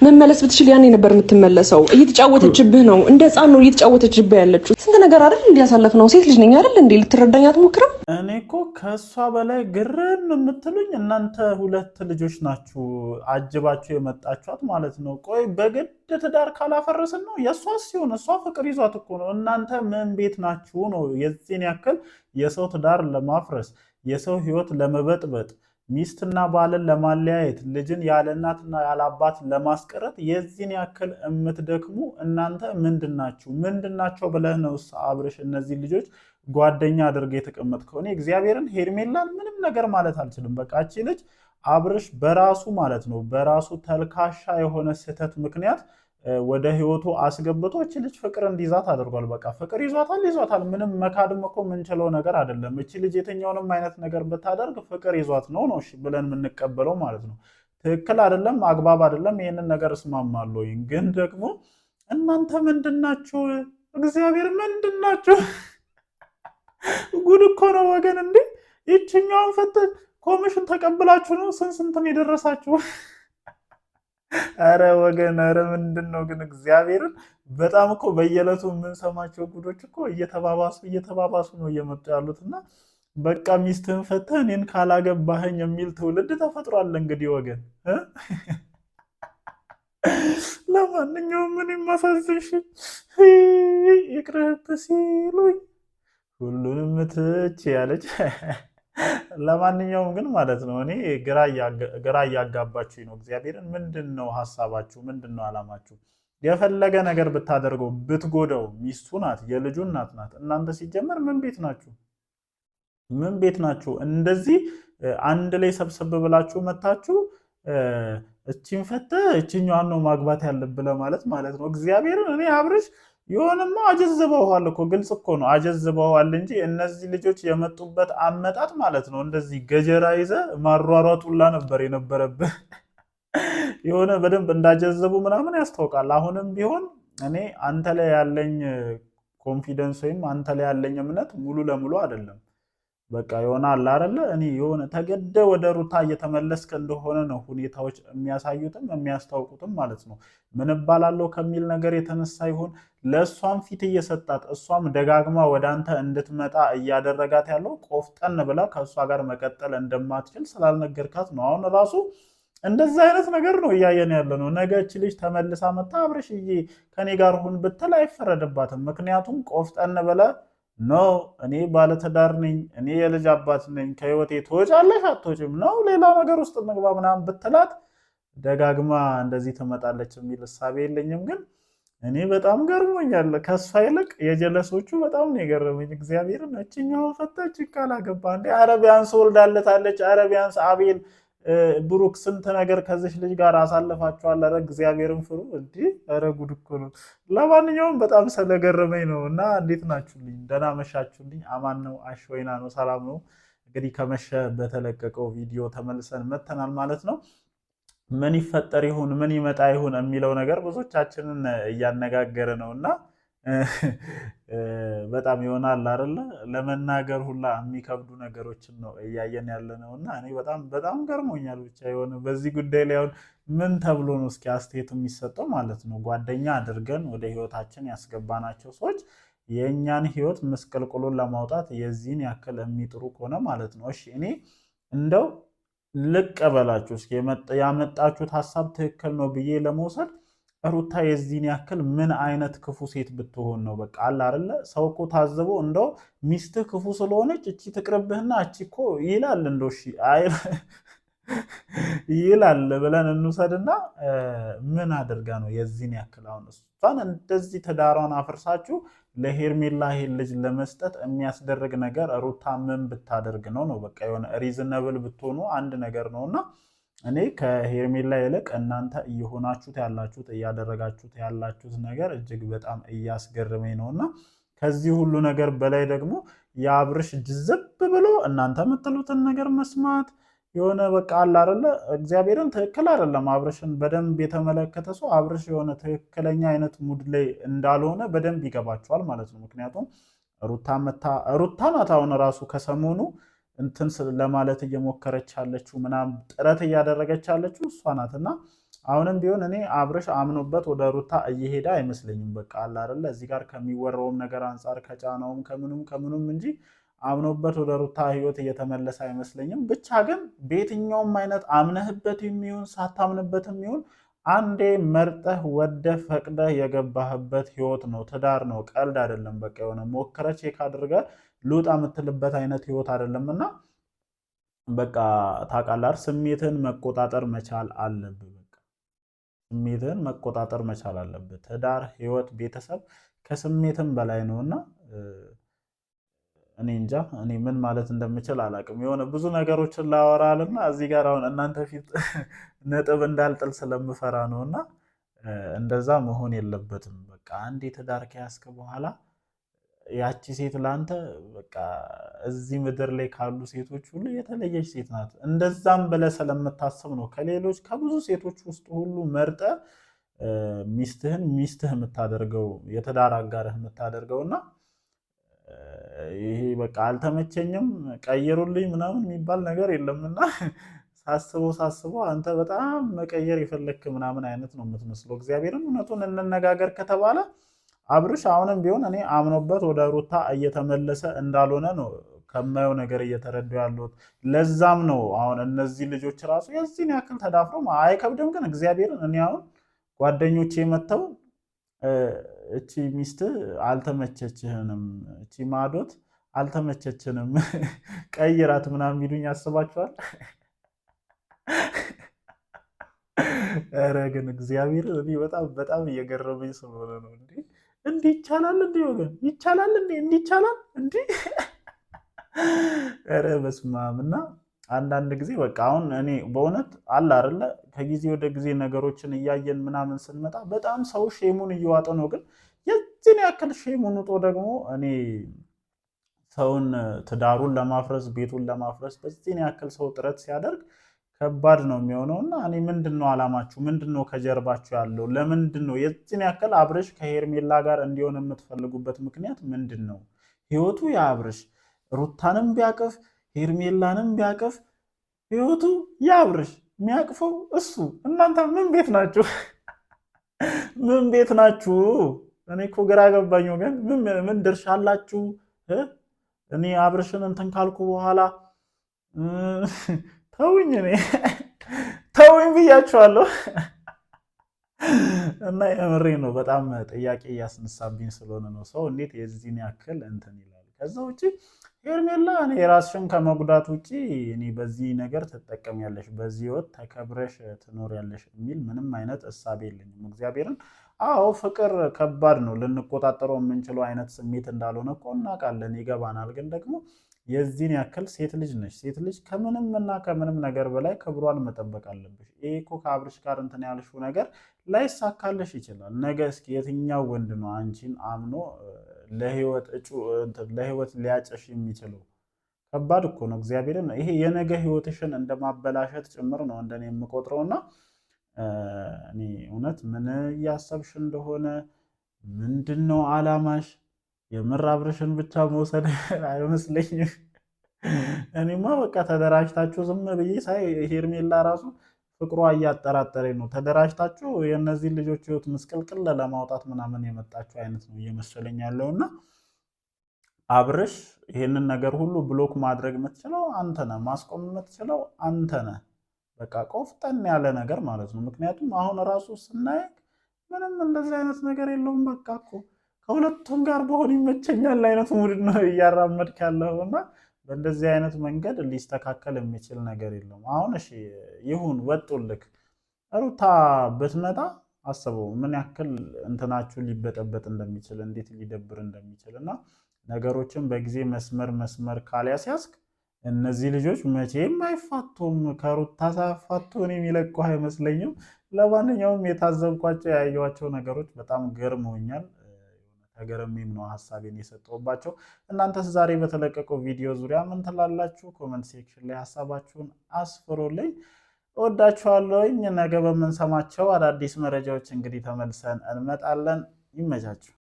መመለስ ብትችል ያኔ ነበር የምትመለሰው። እየተጫወተችብህ ነው፣ እንደ ህፃን ነው እየተጫወተችብህ ያለችው። ስንት ነገር አይደል እንዲያሳለፍ ነው። ሴት ልጅ ነኝ አይደል እንዴ? ልትረዳኝ አትሞክርም? እኔ እኮ ከእሷ በላይ ግርም የምትሉኝ እናንተ ሁለት ልጆች ናችሁ አጅባችሁ የመጣችኋት ማለት ነው። ቆይ በግድ ትዳር ካላፈረስን ነው የእሷ ሲሆን እሷ ፍቅር ይዟት እኮ ነው። እናንተ ምን ቤት ናችሁ ነው የዚህን ያክል የሰው ትዳር ለማፍረስ የሰው ህይወት ለመበጥበጥ ሚስትና ባልን ለማለያየት ልጅን ያለ እናትና ያለ አባት ለማስቀረት የዚህን ያክል የምትደክሙ እናንተ ምንድናቸው ብለህ ነው አብርሽ እነዚህ ልጆች ጓደኛ አድርገህ የተቀመጥከው? እኔ እግዚአብሔርን ሄርሜላን ምንም ነገር ማለት አልችልም። በቃ እቺ ልጅ አብርሽ በራሱ ማለት ነው በራሱ ተልካሻ የሆነ ስህተት ምክንያት ወደ ህይወቱ አስገብቶ እቺ ልጅ ፍቅር እንዲይዛት አድርጓል። በቃ ፍቅር ይዟታል። ምንም መካድም እኮ የምንችለው ነገር አይደለም። እቺ ልጅ የትኛውንም አይነት ነገር ብታደርግ ፍቅር ይዟት ነው እሺ ብለን የምንቀበለው ማለት ነው። ትክክል አይደለም፣ አግባብ አይደለም። ይሄንን ነገር እስማማለሁ። ግን ደግሞ እናንተ ምንድናችሁ? እግዚአብሔር ምንድናችሁ? ጉድ እኮ ነው ወገን። እንዴ ይችኛውን ፈተ ኮሚሽን ተቀብላችሁ ነው ስንትን የደረሳችሁ? አረ ወገን፣ አረ ምንድነው ግን? እግዚአብሔርን በጣም እኮ በየዕለቱ የምንሰማቸው ጉዶች እኮ እየተባባሱ ነው እየመጡ ያሉትና በቃ ሚስትህን ፈተህ እኔን ካላገባህኝ የሚል ትውልድ ተፈጥሯል። እንግዲህ ወገን ለማንኛውም ምን ማሳዝንሽ ይቅርብ ሲሉኝ ሁሉንም ትች ያለች ለማንኛውም ግን ማለት ነው እኔ ግራ እያጋባችሁኝ ነው። እግዚአብሔርን ምንድን ነው ሀሳባችሁ? ምንድን ነው አላማችሁ? የፈለገ ነገር ብታደርገው ብትጎዳው ሚስቱ ናት፣ የልጁ እናት ናት። እናንተ ሲጀመር ምን ቤት ናችሁ? እንደዚህ አንድ ላይ ሰብሰብ ብላችሁ መታችሁ እቺን ፈተህ እቺኛዋን ነው ማግባት ያለብህ ማለት ነው። እግዚአብሔርን እኔ አብርሽ የሆነማ አጀዝበዋል እኮ ግልጽ እኮ ነው አጀዝበዋል እንጂ እነዚህ ልጆች የመጡበት አመጣጥ ማለት ነው እንደዚህ ገጀራ ይዘህ ማሯሯጡላ ነበር የነበረብህ። የሆነ በደንብ እንዳጀዘቡ ምናምን ያስታውቃል። አሁንም ቢሆን እኔ አንተ ላይ ያለኝ ኮንፊደንስ ወይም አንተ ላይ ያለኝ እምነት ሙሉ ለሙሉ አይደለም። በቃ የሆነ አለ አይደለ እኔ የሆነ ተገደ ወደ ሩታ እየተመለስክ እንደሆነ ነው ሁኔታዎች የሚያሳዩትም የሚያስታውቁትም ማለት ነው። ምን ባላለው ከሚል ነገር የተነሳ ይሁን ለእሷም ፊት እየሰጣት እሷም ደጋግማ ወደ አንተ እንድትመጣ እያደረጋት ያለው ቆፍጠን ብላ ከእሷ ጋር መቀጠል እንደማትችል ስላልነገርካት ነው። አሁን ራሱ እንደዛ አይነት ነገር ነው እያየን ያለ ነው። ነገ እቺ ልጅ ተመልሳ መጣ አብርሽዬ ከኔ ጋር ሁን ብትል አይፈረድባትም። ምክንያቱም ቆፍጠን ብለ ነው እኔ ባለትዳር ነኝ፣ እኔ የልጅ አባት ነኝ፣ ከህይወቴ ትወጫለሽ አትወጭም ነው ሌላ ነገር ውስጥ እንግባ ምናምን ብትላት ደጋግማ እንደዚህ ትመጣለች የሚል እሳቤ የለኝም። ግን እኔ በጣም ገርሞኛል። ከሷ ይልቅ የጀለሶቹ በጣም ነው የገረመኝ። እግዚአብሔርን እችኛው ፈታች ካላገባ እንዴ አረቢያንስ ወልዳለታለች። አረቢያንስ አቤል ብሩክ ስንት ነገር ከዚህ ልጅ ጋር አሳልፋችኋል። ኧረ እግዚአብሔርን ፍሩ እንዴ! ኧረ ጉድ እኮ ነው። ለማንኛውም በጣም ስለገረመኝ ነው። እና እንዴት ናችሁልኝ? ደህና መሻችሁልኝ? አማን ነው፣ አሽወይና ነው፣ ሰላም ነው። እንግዲህ ከመሸ በተለቀቀው ቪዲዮ ተመልሰን መተናል ማለት ነው። ምን ይፈጠር ይሁን ምን ይመጣ ይሁን የሚለው ነገር ብዙዎቻችንን እያነጋገረ ነው እና በጣም ይሆናል አይደለ ለመናገር ሁላ የሚከብዱ ነገሮችን ነው እያየን ያለ ነው እና እኔ በጣም ገርሞኛል። ብቻ የሆነ በዚህ ጉዳይ ላይ አሁን ምን ተብሎ ነው እስኪ አስተያየት የሚሰጠው ማለት ነው? ጓደኛ አድርገን ወደ ህይወታችን ያስገባናቸው ሰዎች የእኛን ህይወት ምስቅልቅሉን ለማውጣት የዚህን ያክል የሚጥሩ ከሆነ ማለት ነው እሺ እኔ እንደው ልቀበላችሁ እስኪ ያመጣችሁት ሀሳብ ትክክል ነው ብዬ ለመውሰድ ሩታ የዚህን ያክል ምን አይነት ክፉ ሴት ብትሆን ነው? በቃ አለ አይደለ ሰው እኮ ታዘበው እንደው ሚስትህ ክፉ ስለሆነች እቺ ትቅርብህና እቺ እኮ ይላል እንደው እሺ ይላል ብለን እንውሰድና ምን አድርጋ ነው የዚህን ያክል አሁን እሷን እንደዚህ ትዳሯን አፍርሳችሁ ለሄርሜላ ይሄን ልጅ ለመስጠት የሚያስደርግ ነገር ሩታ ምን ብታደርግ ነው? በቃ የሆነ ሪዝነብል ብትሆኑ አንድ ነገር ነውና እኔ ከሄርሜላ ይልቅ እናንተ እየሆናችሁት ያላችሁት እያደረጋችሁት ያላችሁት ነገር እጅግ በጣም እያስገረመኝ ነውና ከዚህ ሁሉ ነገር በላይ ደግሞ የአብርሽ ጅዝብ ብሎ እናንተ የምትሉትን ነገር መስማት የሆነ በቃ አለ አይደለ እግዚአብሔርን ትክክል አይደለም። አብርሽን በደንብ የተመለከተ ሰው አብርሽ የሆነ ትክክለኛ አይነት ሙድ ላይ እንዳልሆነ በደንብ ይገባቸዋል ማለት ነው። ምክንያቱም ሩታ ናት አሁን ራሱ ከሰሞኑ እንትን ለማለት እየሞከረች ያለችው ምናምን ጥረት እያደረገች ያለችው እሷ ናትና አሁንም ቢሆን እኔ አብርሽ አምኖበት ወደ ሩታ እየሄደ አይመስለኝም። በቃ አለ አይደለ እዚህ ጋር ከሚወራውም ነገር አንጻር ከጫናውም ከምኑም እንጂ አምኖበት ወደ ሩታ ህይወት እየተመለሰ አይመስለኝም። ብቻ ግን በየትኛውም አይነት አምነህበት የሚሆን ሳታምንበት የሚሆን አንዴ መርጠህ ወደህ ፈቅደህ የገባህበት ህይወት ነው። ትዳር ነው፣ ቀልድ አይደለም። በቃ የሆነ ሞክረህ ቼክ አድርገህ ልውጣ የምትልበት አይነት ህይወት አይደለም እና በቃ ታውቃለህ፣ ስሜትን መቆጣጠር መቻል አለብህ። በቃ ስሜትን መቆጣጠር መቻል አለብህ። ትዳር፣ ህይወት፣ ቤተሰብ ከስሜትም በላይ ነውና እኔ እንጃ እኔ ምን ማለት እንደምችል አላውቅም። የሆነ ብዙ ነገሮችን ላወራልና እዚህ ጋር አሁን እናንተ ፊት ነጥብ እንዳልጥል ስለምፈራ ነውና እንደዛ መሆን የለበትም። በቃ አንዴ ትዳር ከያዝክ በኋላ ያቺ ሴት ላንተ በቃ እዚህ ምድር ላይ ካሉ ሴቶች ሁሉ የተለየች ሴት ናት። እንደዛም ብለህ ስለምታስብ ነው ከሌሎች ከብዙ ሴቶች ውስጥ ሁሉ መርጠ ሚስትህ የምታደርገው የትዳር አጋርህ የምታደርገውና ይሄ በቃ አልተመቸኝም ቀየሩልኝ ምናምን የሚባል ነገር የለምና ሳስበው አንተ በጣም መቀየር የፈለክ ምናምን አይነት ነው የምትመስለው። እግዚአብሔርን እውነቱን እንነጋገር ከተባለ አብርሽ አሁንም ቢሆን እኔ አምኖበት ወደ ሩታ እየተመለሰ እንዳልሆነ ነው ከማየው ነገር እየተረዱ ያሉት። ለዛም ነው አሁን እነዚህ ልጆች ራሱ የዚህን ያክል ተዳፍሮ አይከብድም። ግን እግዚአብሔርን እኔ አሁን ጓደኞቼ መጥተው እቺ ሚስት አልተመቸችህንም፣ እቺ ማዶት አልተመቸችንም ቀይራት ምናምን የሚሉኝ ያስባቸዋል። ኧረ ግን እግዚአብሔር እኔ በጣም እየገረመኝ ስለሆነ ነው። እንዲህ ይቻላል እንዴ ወገን? ይቻላል እንዴ? እንዲህ ይቻላል እንዴ? ኧረ በስመ አብ። እና አንዳንድ ጊዜ በቃ አሁን እኔ በእውነት አለ አይደለ ከጊዜ ወደ ጊዜ ነገሮችን እያየን ምናምን ስንመጣ በጣም ሰው ሼሙን እየዋጠ ነው። ግን የዚህን ያክል ሼሙን ውጦ ደግሞ እኔ ሰውን ትዳሩን ለማፍረስ ቤቱን ለማፍረስ በዚህን ያክል ሰው ጥረት ሲያደርግ ከባድ ነው የሚሆነው። እና እኔ ምንድን ነው አላማችሁ? ምንድን ነው ከጀርባችሁ ያለው? ለምንድን ነው የዚህን ያክል አብርሽ ከሄርሜላ ጋር እንዲሆን የምትፈልጉበት ምክንያት ምንድን ነው? ህይወቱ የአብርሽ ሩታንም ቢያቅፍ ሄርሜላንም ቢያቅፍ ህይወቱ የአብርሽ የሚያቅፈው እሱ። እናንተ ምን ቤት ናችሁ? ምን ቤት ናችሁ? እኔ እኮ ግራ ገባኝ ወገን። ምን ድርሻ አላችሁ? እኔ አብርሽን እንትን ካልኩ በኋላ ተውኝ፣ እኔ ተውኝ ብያችኋለሁ። እና የምሬ ነው። በጣም ጥያቄ እያስነሳብኝ ስለሆነ ነው ሰው እንዴት የዚህን ያክል እንትን ይላል። ከዛ ውጭ ሄርሜላ እኔ የራስሽን ከመጉዳት ውጭ እኔ በዚህ ነገር ትጠቀሚያለሽ፣ በዚህ ህይወት ተከብረሽ ትኖሪያለሽ የሚል ምንም አይነት እሳቤ የለኝም። እግዚአብሔርን አዎ ፍቅር ከባድ ነው፣ ልንቆጣጠረው የምንችለው አይነት ስሜት እንዳልሆነ እኮ እናውቃለን፣ ይገባናል። ግን ደግሞ የዚህን ያክል ሴት ልጅ ነች። ሴት ልጅ ከምንም እና ከምንም ነገር በላይ ክብሯን መጠበቅ አለብሽ። ይሄ እኮ ከአብርሽ ጋር እንትን ያልሽው ነገር ላይሳካልሽ ይችላል። ነገ እስኪ የትኛው ወንድ ነው አንቺን አምኖ ለህይወት ሊያጨሽ የሚችለው? ከባድ እኮ ነው። እግዚአብሔርን ይሄ የነገ ህይወትሽን እንደማበላሸት ጭምር ነው እንደኔ የምቆጥረውና እኔ እውነት ምን እያሰብሽ እንደሆነ ምንድን ነው አላማሽ? የምር አብርሽን ብቻ መውሰድ አይመስለኝም። እኔማ በቃ ተደራጅታችሁ ዝም ብዬ ሳይ ሄርሜላ ራሱ ፍቅሯ እያጠራጠረኝ ነው። ተደራጅታችሁ የእነዚህ ልጆች ህይወት ምስቅልቅል ለማውጣት ምናምን የመጣችሁ አይነት ነው እየመሰለኝ ያለውና አብርሽ ይህንን ነገር ሁሉ ብሎክ ማድረግ የምትችለው አንተ ነህ፣ ማስቆም የምትችለው አንተ ነህ። በቃ ቆፍጠን ያለ ነገር ማለት ነው። ምክንያቱም አሁን ራሱ ስናየቅ ምንም እንደዚህ አይነት ነገር የለውም። በቃ እኮ ከሁለቱም ጋር በሆን ይመቸኛል አይነት ሙድ ነው እያራመድክ ያለው እና በእንደዚህ አይነት መንገድ ሊስተካከል የሚችል ነገር የለውም። አሁን እሺ ይሁን ወጡልክ፣ ሩታ ብትመጣ አስበው ምን ያክል እንትናችሁ ሊበጠበጥ እንደሚችል እንዴት ሊደብር እንደሚችል እና ነገሮችን በጊዜ መስመር ካልያስያዝክ እነዚህ ልጆች መቼም አይፋቱም። ከሩታ ሳያፋቱ የሚለቁ አይመስለኝም። ለማንኛውም የታዘብኳቸው ያየኋቸው ነገሮች በጣም ገርመውኛል። ተገርሜም ነው ሀሳቤን የሰጠሁባቸው። እናንተስ ዛሬ በተለቀቀው ቪዲዮ ዙሪያ ምን ትላላችሁ? ኮመንት ሴክሽን ላይ ሀሳባችሁን አስፍሩልኝ። እወዳችኋለሁኝ። ነገ በምንሰማቸው አዳዲስ መረጃዎች እንግዲህ ተመልሰን እንመጣለን። ይመቻችሁ።